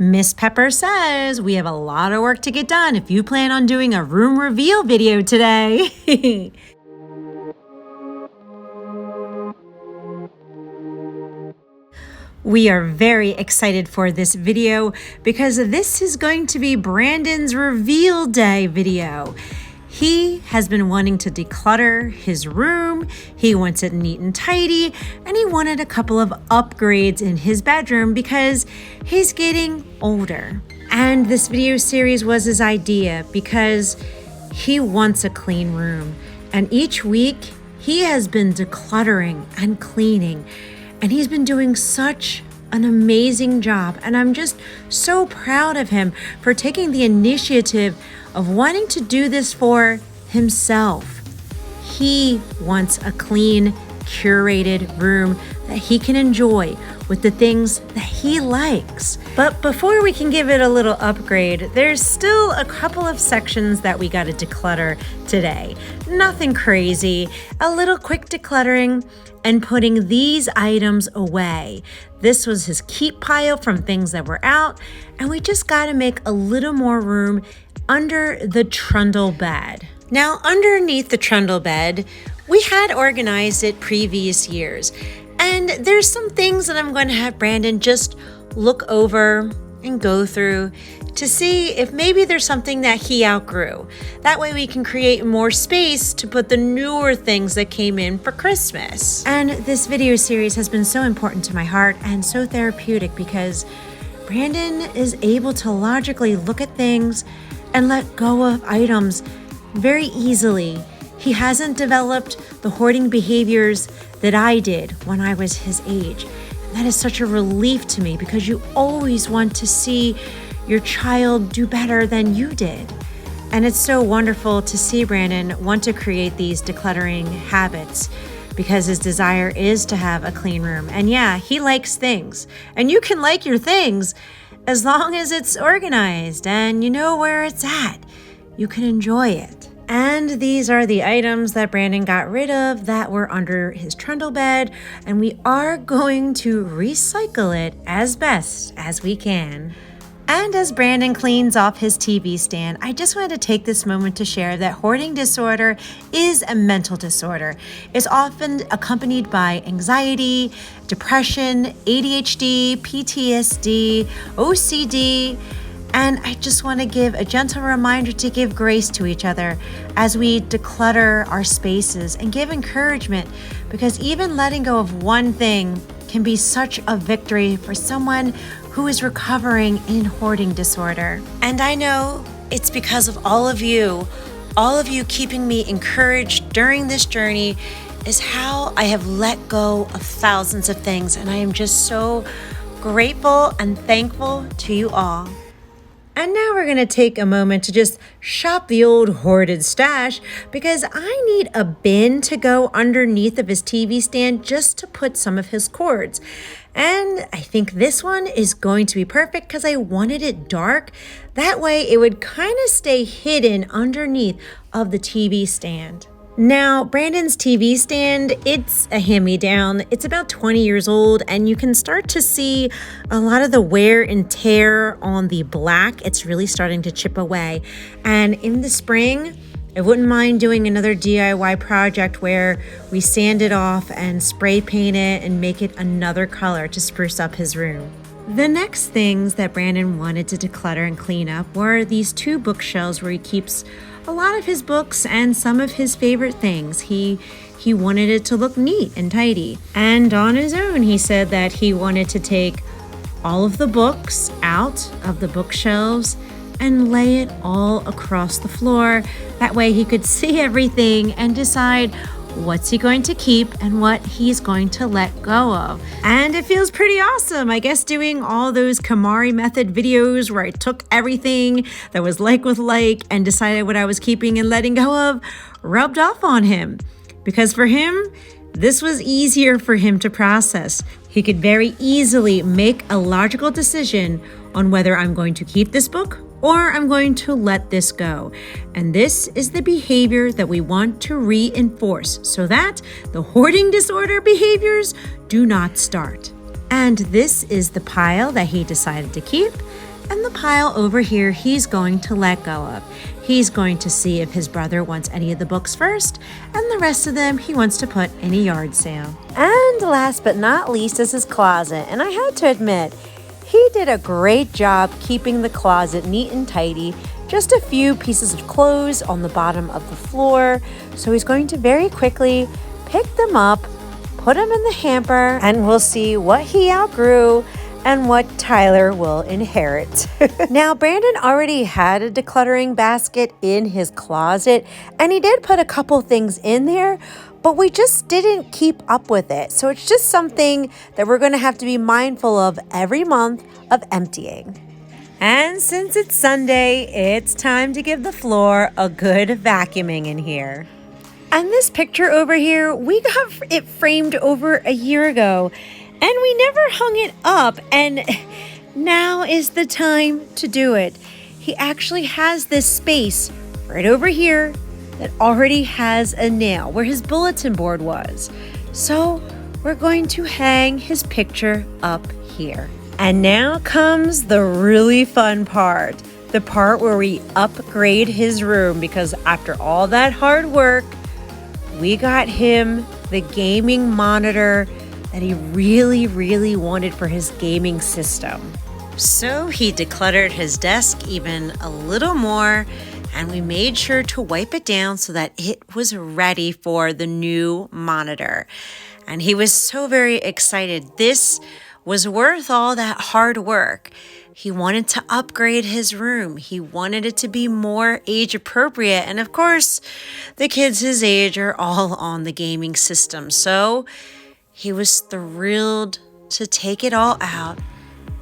Miss Pepper says we have a lot of work to get done if you plan on doing a room reveal video today. We are very excited for this video because this is going to be Brandon's reveal day video. He has been wanting to declutter his room, he wants it neat and tidy, and he wanted a couple of upgrades in his bedroom because he's getting older. And this video series was his idea because he wants a clean room. And each week he has been decluttering and cleaning, and he's been doing such an amazing job. And I'm just so proud of him for taking the initiative of wanting to do this for himself. He wants a clean, curated room that he can enjoy with the things that he likes. But before we can give it a little upgrade, there's still a couple of sections that we got to declutter today. Nothing crazy, a little quick decluttering and putting these items away. This was his keep pile from things that were out, and we just got to make a little more room under the Trundle bed. Now, underneath the Trundle bed, we had organized it previous years, and there's some things that I'm going to have Brandon just look over and go through to see if maybe there's something that he outgrew. That way we can create more space to put the newer things that came in for Christmas. And this video series has been so important to my heart and so therapeutic because Brandon is able to logically look at things and let go of items very easily. He hasn't developed the hoarding behaviors that I did when I was his age. And that is such a relief to me because you always want to see your child do better than you did. And it's so wonderful to see Brandon want to create these decluttering habits because his desire is to have a clean room. And yeah, he likes things. And you can like your things as long as it's organized and you know where it's at. You can enjoy it. And these are the items that Brandon got rid of that were under his Trundle bed, and we are going to recycle it as best as we can. And as Brandon cleans off his TV stand, I just wanted to take this moment to share that hoarding disorder is a mental disorder. It's often accompanied by anxiety, depression, ADHD, PTSD, OCD, and I just want to give a gentle reminder to give grace to each other as we declutter our spaces and give encouragement, because even letting go of one thing can be such a victory for someone who is recovering in hoarding disorder. And I know it's because of all of you keeping me encouraged during this journey is how I have let go of thousands of things. And I am just so grateful and thankful to you all. And now we're going to take a moment to just shop the old hoarded stash because I need a bin to go underneath of his TV stand just to put some of his cords. And I think this one is going to be perfect because I wanted it dark. That way it would kind of stay hidden underneath of the TV stand. Now, Brandon's TV stand, it's a hand-me-down. It's about 20 years old, and you can start to see a lot of the wear and tear on the black. It's really starting to chip away. And in the spring, I wouldn't mind doing another DIY project where we sand it off and spray paint it and make it another color to spruce up his room. The next things that Brandon wanted to declutter and clean up were these two bookshelves where he keeps a lot of his books and some of his favorite things. He wanted it to look neat and tidy. And on his own, he said that he wanted to take all of the books out of the bookshelves and lay it all across the floor. That way he could see everything and decide what's he going to keep and what he's going to let go of. And it feels pretty awesome, I guess, doing all those KonMari method videos where I took everything that was like with like and decided what I was keeping and letting go of rubbed off on him. Because for him, this was easier for him to process. He could very easily make a logical decision on whether I'm going to keep this book or I'm going to let this go. And this is the behavior that we want to reinforce so that the hoarding disorder behaviors do not start. And this is the pile that he decided to keep. And the pile over here, he's going to let go of. He's going to see if his brother wants any of the books first, and the rest of them he wants to put in a yard sale. And last but not least is his closet. And I had to admit, he did a great job keeping the closet neat and tidy. Just a few pieces of clothes on the bottom of the floor. So he's going to very quickly pick them up, put them in the hamper, and we'll see what he outgrew and what Tyler will inherit. Now, Brandon already had a decluttering basket in his closet, and he did put a couple things in there, but we just didn't keep up with it. So it's just something that we're gonna have to be mindful of every month of emptying. And since it's Sunday, it's time to give the floor a good vacuuming in here. And this picture over here, we got it framed over a year ago, and we never hung it up, and now is the time to do it. He actually has this space right over here that already has a nail where his bulletin board was. So we're going to hang his picture up here. And now comes the really fun part, the part where we upgrade his room, because after all that hard work, we got him the gaming monitor that he really, really wanted for his gaming system. So he decluttered his desk even a little more, and we made sure to wipe it down so that it was ready for the new monitor. And he was so very excited. This was worth all that hard work. He wanted to upgrade his room. He wanted it to be more age appropriate. And of course, the kids his age are all on the gaming system. So he was thrilled to take it all out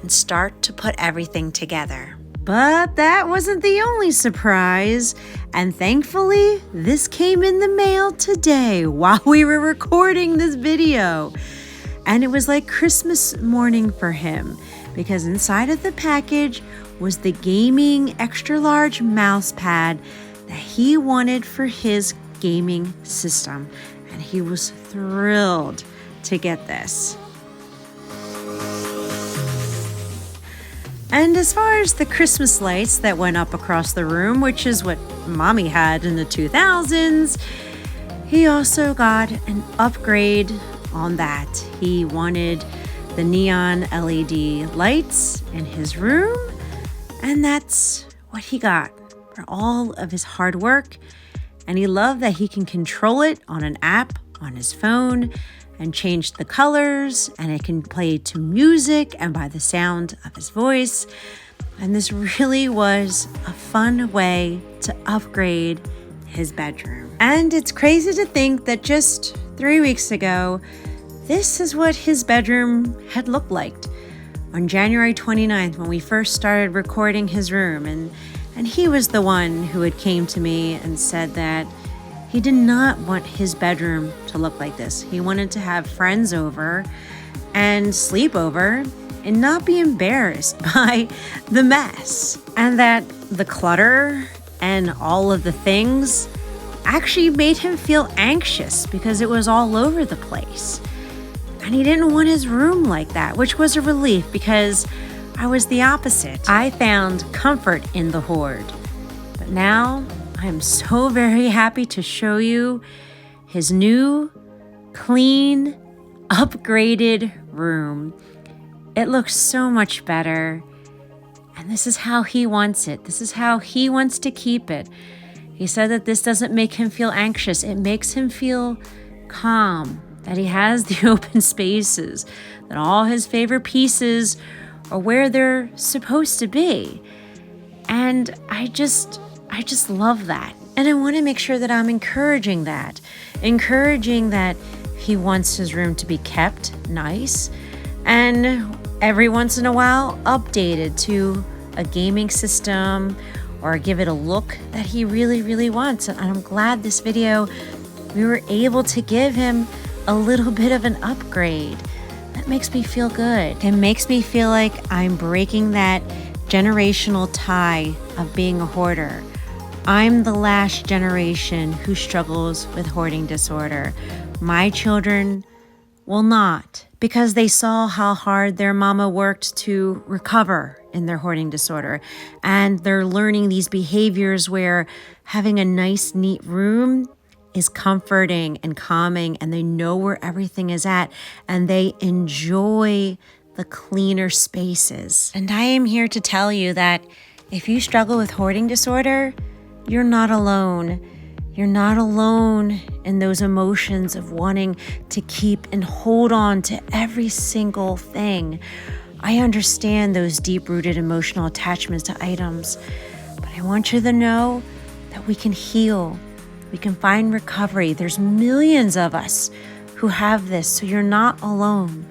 and start to put everything together. But that wasn't the only surprise. And thankfully, this came in the mail today while we were recording this video. And it was like Christmas morning for him, because inside of the package was the gaming extra large mouse pad that he wanted for his gaming system. And he was thrilled to get this. And as far as the Christmas lights that went up across the room, which is what Mommy had in the 2000s, he also got an upgrade on that. He wanted the neon LED lights in his room, and that's what he got for all of his hard work. And he loved that he can control it on an app on his phone and change the colors, and it can play to music and by the sound of his voice. And this really was a fun way to upgrade his bedroom. And it's crazy to think that just 3 weeks ago, this is what his bedroom had looked like on January 29th when we first started recording his room. And he was the one who had came to me and said that he did not want his bedroom to look like this. He wanted to have friends over and sleep over and not be embarrassed by the mess. And that the clutter and all of the things actually made him feel anxious because it was all over the place. And he didn't want his room like that, which was a relief because I was the opposite. I found comfort in the hoard. But now I'm so very happy to show you his new, clean, upgraded room. It looks so much better. And this is how he wants it. This is how he wants to keep it. He said that this doesn't make him feel anxious. It makes him feel calm, that he has the open spaces, that all his favorite pieces are where they're supposed to be. And I just love that. And I want to make sure that I'm encouraging that he wants his room to be kept nice and every once in a while updated to a gaming system or give it a look that he really, really wants. And I'm glad this video, we were able to give him a little bit of an upgrade. That makes me feel good. It makes me feel like I'm breaking that generational tie of being a hoarder. I'm the last generation who struggles with hoarding disorder. My children will not, because they saw how hard their mama worked to recover in their hoarding disorder. And they're learning these behaviors where having a nice, neat room is comforting and calming, and they know where everything is at, and they enjoy the cleaner spaces. And I am here to tell you that if you struggle with hoarding disorder, you're not alone. You're not alone in those emotions of wanting to keep and hold on to every single thing. I understand those deep-rooted emotional attachments to items, but I want you to know that we can heal. We can find recovery. There's millions of us who have this, so you're not alone.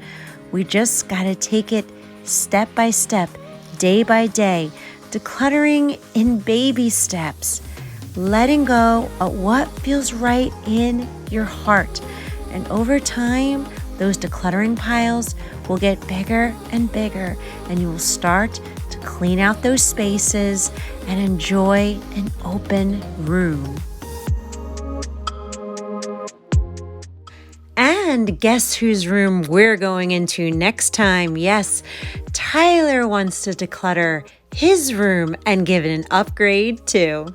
We just got to take it step by step, day by day, decluttering in baby steps, letting go of what feels right in your heart. And over time, those decluttering piles will get bigger and bigger, and you will start to clean out those spaces and enjoy an open room. And guess whose room we're going into next time? Yes, Tyler wants to declutter his room and give it an upgrade too.